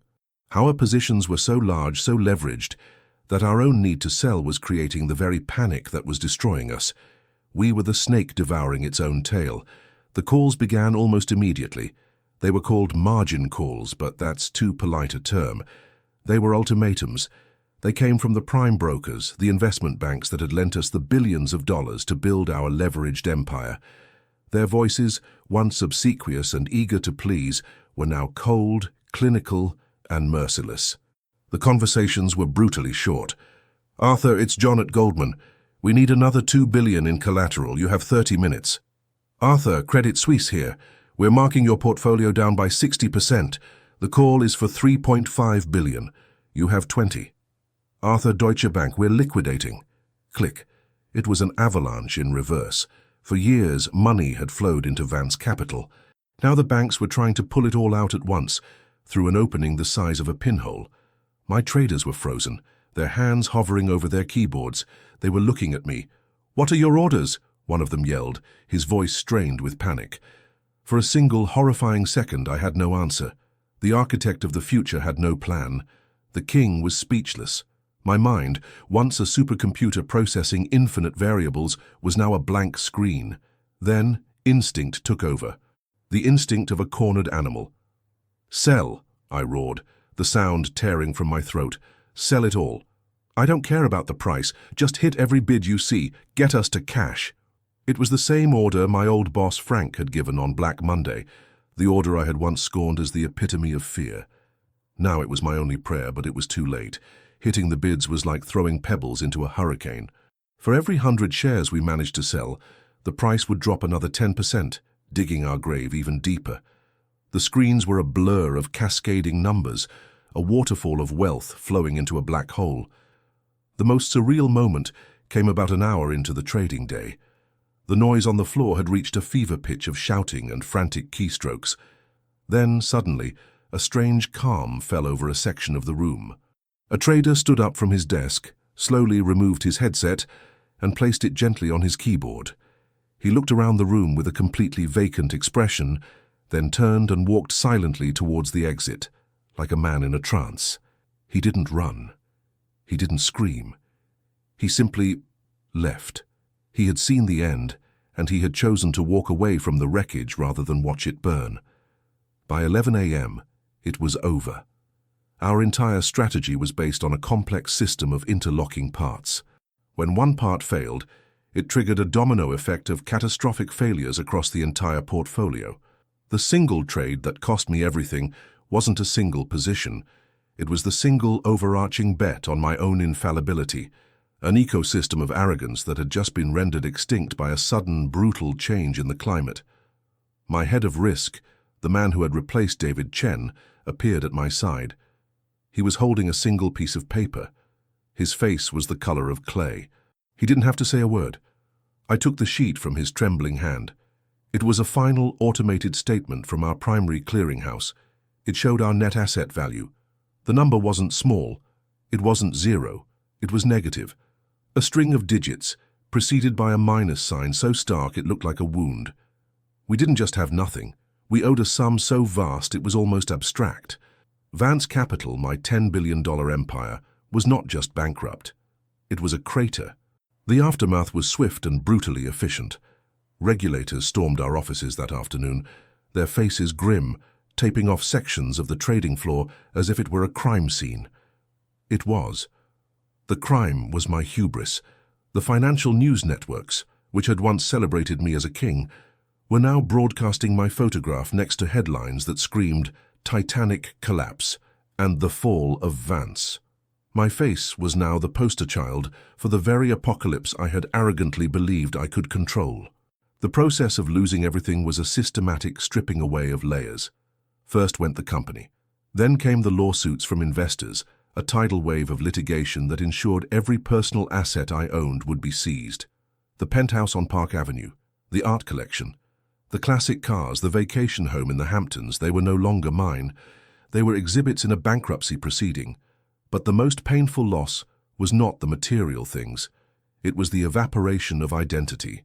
Our positions were so large, so leveraged, that our own need to sell was creating the very panic that was destroying us. We were the snake devouring its own tail. The calls began almost immediately. They were called margin calls, but that's too polite a term. They were ultimatums. They came from the prime brokers, the investment banks that had lent us the billions of dollars to build our leveraged empire. Their voices, once obsequious and eager to please, were now cold, clinical, and merciless. The conversations were brutally short. "Arthur, it's John at Goldman. We need another $2 billion in collateral. You have 30 minutes. "Arthur, Credit Suisse here. We're marking your portfolio down by 60%. The call is for $3.5 billion. You have 20. "Arthur, Deutsche Bank, we're liquidating." Click. It was an avalanche in reverse. For years, money had flowed into Vance Capital. Now the banks were trying to pull it all out at once, through an opening the size of a pinhole. My traders were frozen, their hands hovering over their keyboards. They were looking at me. "What are your orders?" one of them yelled, his voice strained with panic. For a single horrifying second, I had no answer. The architect of the future had no plan. The king was speechless. My mind, once a supercomputer processing infinite variables, was now a blank screen. Then, instinct took over. The instinct of a cornered animal. "Sell," I roared, the sound tearing from my throat. "Sell it all. I don't care about the price. Just hit every bid you see. Get us to cash." It was the same order my old boss Frank had given on Black Monday, the order I had once scorned as the epitome of fear. Now it was my only prayer, but it was too late. Hitting the bids was like throwing pebbles into a hurricane. For every 100 shares we managed to sell, the price would drop another 10%, digging our grave even deeper. The screens were a blur of cascading numbers, a waterfall of wealth flowing into a black hole. The most surreal moment came about an hour into the trading day. The noise on the floor had reached a fever pitch of shouting and frantic keystrokes. Then, suddenly, a strange calm fell over a section of the room. A trader stood up from his desk, slowly removed his headset, and placed it gently on his keyboard. He looked around the room with a completely vacant expression, then turned and walked silently towards the exit, like a man in a trance. He didn't run. He didn't scream. He simply left. He had seen the end, and he had chosen to walk away from the wreckage rather than watch it burn. By 11 a.m., it was over. Our entire strategy was based on a complex system of interlocking parts. When one part failed, it triggered a domino effect of catastrophic failures across the entire portfolio. The single trade that cost me everything wasn't a single position. It was the single overarching bet on my own infallibility, an ecosystem of arrogance that had just been rendered extinct by a sudden, brutal change in the climate. My head of risk, the man who had replaced David Chen, appeared at my side. He was holding a single piece of paper. His face was the color of clay. He didn't have to say a word. I took the sheet from his trembling hand. It was a final automated statement from our primary clearinghouse. It showed our net asset value. The number wasn't small. It wasn't zero. It was negative. A string of digits, preceded by a minus sign so stark it looked like a wound. We didn't just have nothing. We owed a sum so vast it was almost abstract. Vance Capital, my $10 billion empire, was not just bankrupt. It was a crater. The aftermath was swift and brutally efficient. Regulators stormed our offices that afternoon, their faces grim, taping off sections of the trading floor as if it were a crime scene. It was. The crime was my hubris. The financial news networks, which had once celebrated me as a king, were now broadcasting my photograph next to headlines that screamed "Titanic Collapse" and "The Fall of Vance." My face was now the poster child for the very apocalypse I had arrogantly believed I could control. The process of losing everything was a systematic stripping away of layers. First went the company. Then came the lawsuits from investors, a tidal wave of litigation that ensured every personal asset I owned would be seized. The penthouse on Park Avenue, the art collection, the classic cars, the vacation home in the Hamptons, they were no longer mine. They were exhibits in a bankruptcy proceeding. But the most painful loss was not the material things. It was the evaporation of identity.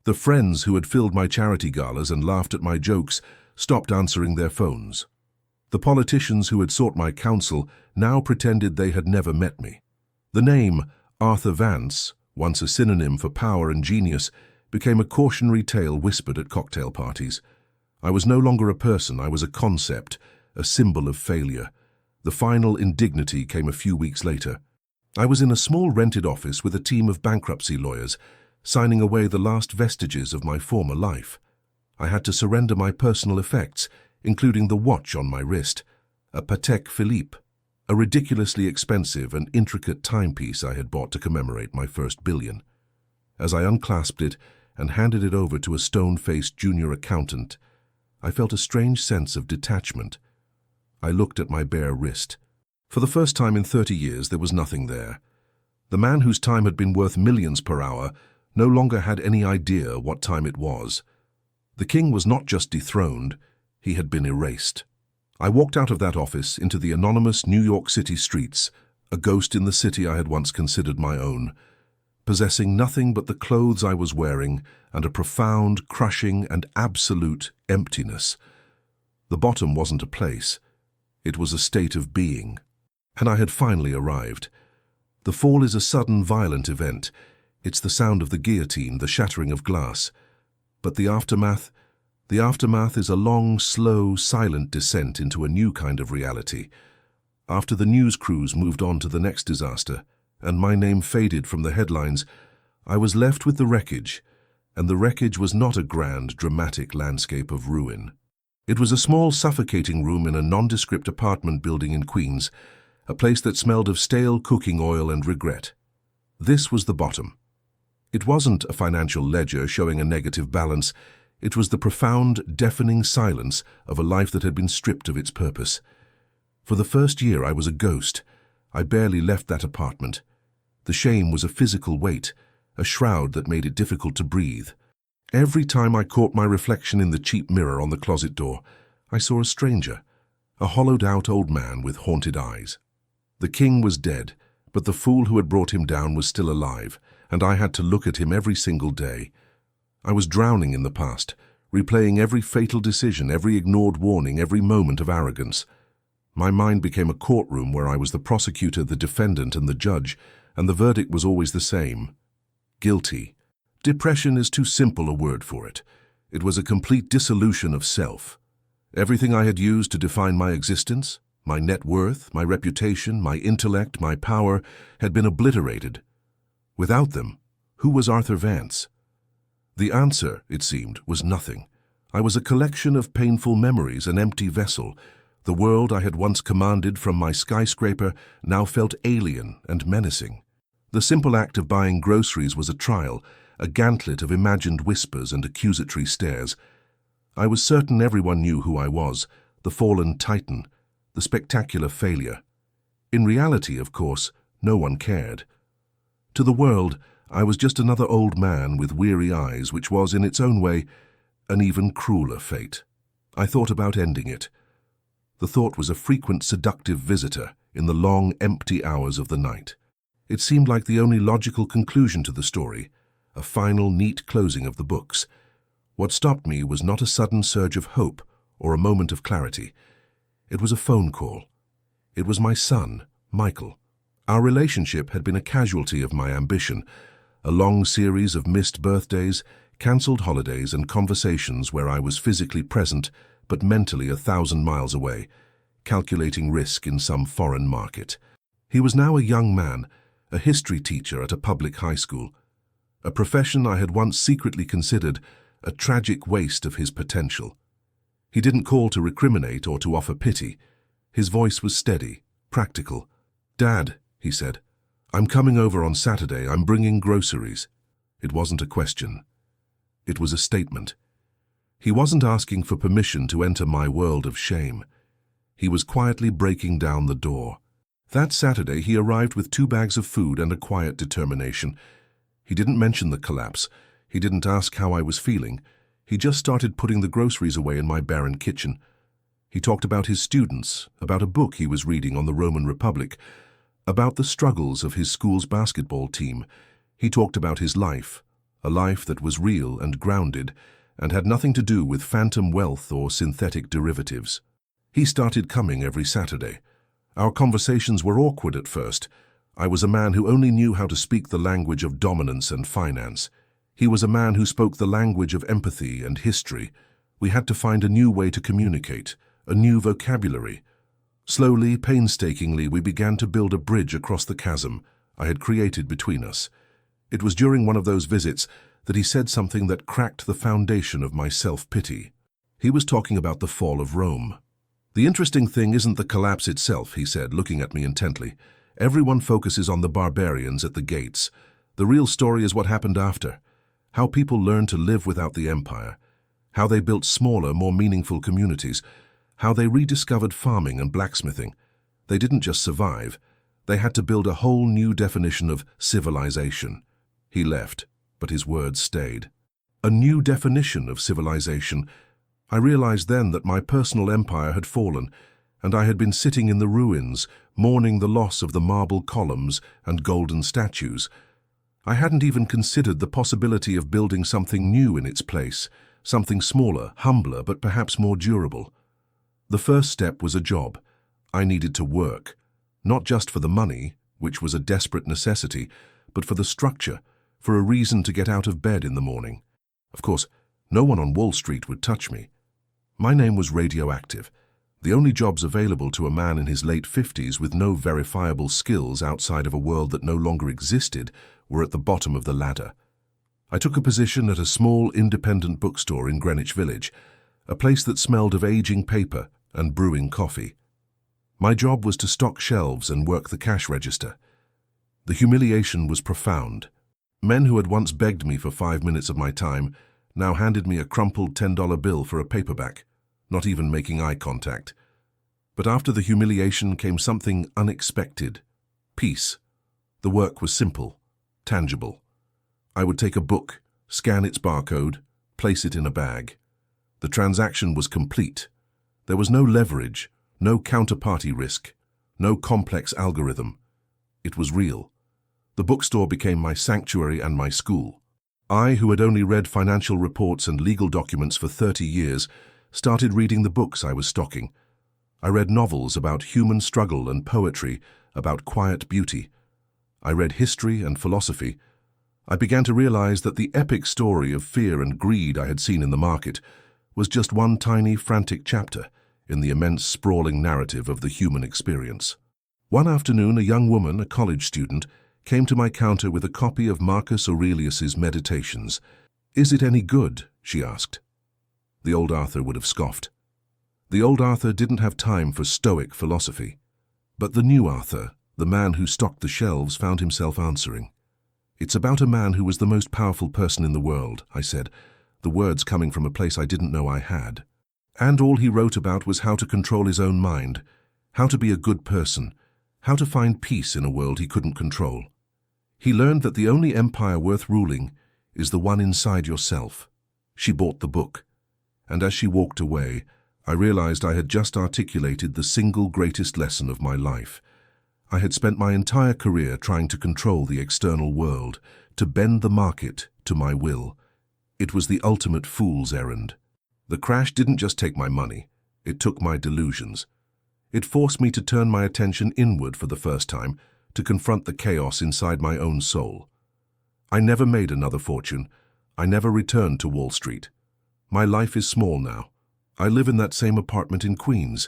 The friends who had filled my charity galas and laughed at my jokes stopped answering their phones. The politicians who had sought my counsel now pretended they had never met me. The name Arthur Vance, once a synonym for power and genius, became a cautionary tale whispered at cocktail parties. I was no longer a person, I was a concept, a symbol of failure. The final indignity came a few weeks later. I was in a small rented office with a team of bankruptcy lawyers, signing away the last vestiges of my former life. I had to surrender my personal effects, including the watch on my wrist, a Patek Philippe, a ridiculously expensive and intricate timepiece I had bought to commemorate my first billion. As I unclasped it and handed it over to a stone-faced junior accountant, I felt a strange sense of detachment. I looked at my bare wrist. For the first time in 30 years, there was nothing there. The man whose time had been worth millions per hour no longer had any idea what time it was. The king was not just dethroned, he had been erased. I walked out of that office into the anonymous New York City streets, a ghost in the city I had once considered my own, possessing nothing but the clothes I was wearing and a profound, crushing, and absolute emptiness. The bottom wasn't a place. It was a state of being. And I had finally arrived. The fall is a sudden, violent event. It's the sound of the guillotine, the shattering of glass. But the aftermath is a long, slow, silent descent into a new kind of reality. After the news crews moved on to the next disaster, and my name faded from the headlines, I was left with the wreckage, and the wreckage was not a grand, dramatic landscape of ruin. It was a small, suffocating room in a nondescript apartment building in Queens, a place that smelled of stale cooking oil and regret. This was the bottom. It wasn't a financial ledger showing a negative balance. It was the profound, deafening silence of a life that had been stripped of its purpose. For the first year, I was a ghost. I barely left that apartment. The shame was a physical weight, a shroud that made it difficult to breathe. Every time I caught my reflection in the cheap mirror on the closet door, I saw a stranger, a hollowed-out old man with haunted eyes. The king was dead, but the fool who had brought him down was still alive, and I had to look at him every single day. I was drowning in the past, replaying every fatal decision, every ignored warning, every moment of arrogance. My mind became a courtroom where I was the prosecutor, the defendant, and the judge, and the verdict was always the same: guilty. Depression is too simple a word for it. It was a complete dissolution of self. Everything I had used to define my existence, my net worth, my reputation, my intellect, my power, had been obliterated. Without them, who was Arthur Vance? The answer, it seemed, was nothing. I was a collection of painful memories, an empty vessel. The world I had once commanded from my skyscraper now felt alien and menacing. The simple act of buying groceries was a trial, a gauntlet of imagined whispers and accusatory stares. I was certain everyone knew who I was, the fallen titan, the spectacular failure. In reality, of course, no one cared. To the world, I was just another old man with weary eyes, which was, in its own way, an even crueler fate. I thought about ending it. The thought was a frequent seductive visitor in the long, empty hours of the night. It seemed like the only logical conclusion to the story, a final, neat closing of the books. What stopped me was not a sudden surge of hope or a moment of clarity. It was a phone call. It was my son, Michael. Our relationship had been a casualty of my ambition, a long series of missed birthdays, cancelled holidays, and conversations where I was physically present but mentally 1,000 miles away, calculating risk in some foreign market. He was now a young man, a history teacher at a public high school, a profession I had once secretly considered a tragic waste of his potential. He didn't call to recriminate or to offer pity. His voice was steady, practical. "Dad," he said, "I'm coming over on Saturday. I'm bringing groceries." It wasn't a question. It was a statement. He wasn't asking for permission to enter my world of shame. He was quietly breaking down the door. That Saturday, he arrived with 2 bags of food and a quiet determination. He didn't mention the collapse. He didn't ask how I was feeling. He just started putting the groceries away in my barren kitchen. He talked about his students, about a book he was reading on the Roman Republic, about the struggles of his school's basketball team. He talked about his life, a life that was real and grounded, and had nothing to do with phantom wealth or synthetic derivatives. He started coming every Saturday. Our conversations were awkward at first. I was a man who only knew how to speak the language of dominance and finance. He was a man who spoke the language of empathy and history. We had to find a new way to communicate, a new vocabulary. Slowly, painstakingly, we began to build a bridge across the chasm I had created between us. It was during one of those visits that he said something that cracked the foundation of my self-pity. He was talking about the fall of Rome. "The interesting thing isn't the collapse itself," he said, looking at me intently. "Everyone focuses on the barbarians at the gates. The real story is what happened after. How people learned to live without the empire. How they built smaller, more meaningful communities. How they rediscovered farming and blacksmithing. They didn't just survive. They had to build a whole new definition of civilization." He left, but his words stayed. A new definition of civilization. I realized then that my personal empire had fallen, and I had been sitting in the ruins, mourning the loss of the marble columns and golden statues. I hadn't even considered the possibility of building something new in its place, something smaller, humbler, but perhaps more durable. The first step was a job. I needed to work, not just for the money, which was a desperate necessity, but for the structure, for a reason to get out of bed in the morning. Of course, no one on Wall Street would touch me. My name was radioactive. The only jobs available to a man in his late 50s with no verifiable skills outside of a world that no longer existed were at the bottom of the ladder. I took a position at a small independent bookstore in Greenwich Village, a place that smelled of aging paper and brewing coffee. My job was to stock shelves and work the cash register. The humiliation was profound. Men who had once begged me for 5 minutes of my time now handed me a crumpled $10 bill for a paperback, not even making eye contact. But after the humiliation came something unexpected. Peace. The work was simple, tangible. I would take a book, scan its barcode, place it in a bag. The transaction was complete. There was no leverage, no counterparty risk, no complex algorithm. It was real. The bookstore became my sanctuary and my school. I, who had only read financial reports and legal documents for 30 years, started reading the books I was stocking. I read novels about human struggle and poetry, about quiet beauty. I read history and philosophy. I began to realize that the epic story of fear and greed I had seen in the market was just one tiny, frantic chapter in the immense, sprawling narrative of the human experience. One afternoon, a young woman, a college student, came to my counter with a copy of Marcus Aurelius's Meditations. "Is it any good?" she asked. The old Arthur would have scoffed. The old Arthur didn't have time for stoic philosophy. But the new Arthur, the man who stocked the shelves, found himself answering. "It's about a man who was the most powerful person in the world," I said, the words coming from a place I didn't know I had. "And all he wrote about was how to control his own mind, how to be a good person, how to find peace in a world he couldn't control. He learned that the only empire worth ruling is the one inside yourself. She bought the book, and as she walked away, I realized I had just articulated the single greatest lesson of my life. I had spent my entire career trying to control the external world, to bend the market to my will. It was the ultimate fool's errand. The crash didn't just take my money, it took my delusions. It forced me to turn my attention inward for the first time, to confront the chaos inside my own soul. I never made another fortune. I never returned to Wall Street. My life is small now. I live in that same apartment in Queens.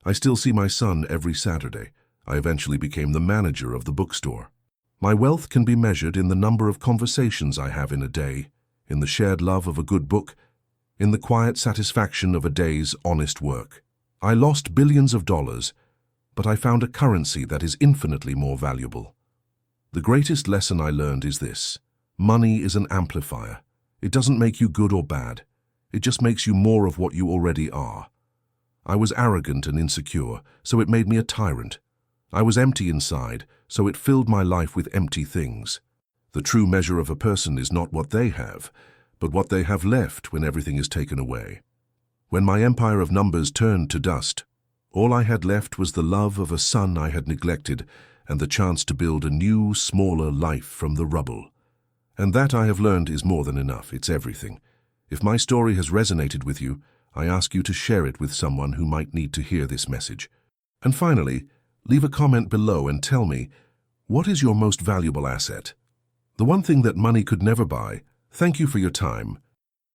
I still see my son every Saturday. I eventually became the manager of the bookstore. My wealth can be measured in the number of conversations I have in a day, in the shared love of a good book, in the quiet satisfaction of a day's honest work. I lost billions of dollars, but I found a currency that is infinitely more valuable. The greatest lesson I learned is this: money is an amplifier. It doesn't make you good or bad. It just makes you more of what you already are. I was arrogant and insecure, so it made me a tyrant. I was empty inside, so it filled my life with empty things. The true measure of a person is not what they have, but what they have left when everything is taken away. When my empire of numbers turned to dust, all I had left was the love of a son I had neglected and the chance to build a new, smaller life from the rubble. And that, I have learned, is more than enough. It's everything. If my story has resonated with you, I ask you to share it with someone who might need to hear this message. And finally, leave a comment below and tell me, what is your most valuable asset? The one thing that money could never buy. Thank you for your time.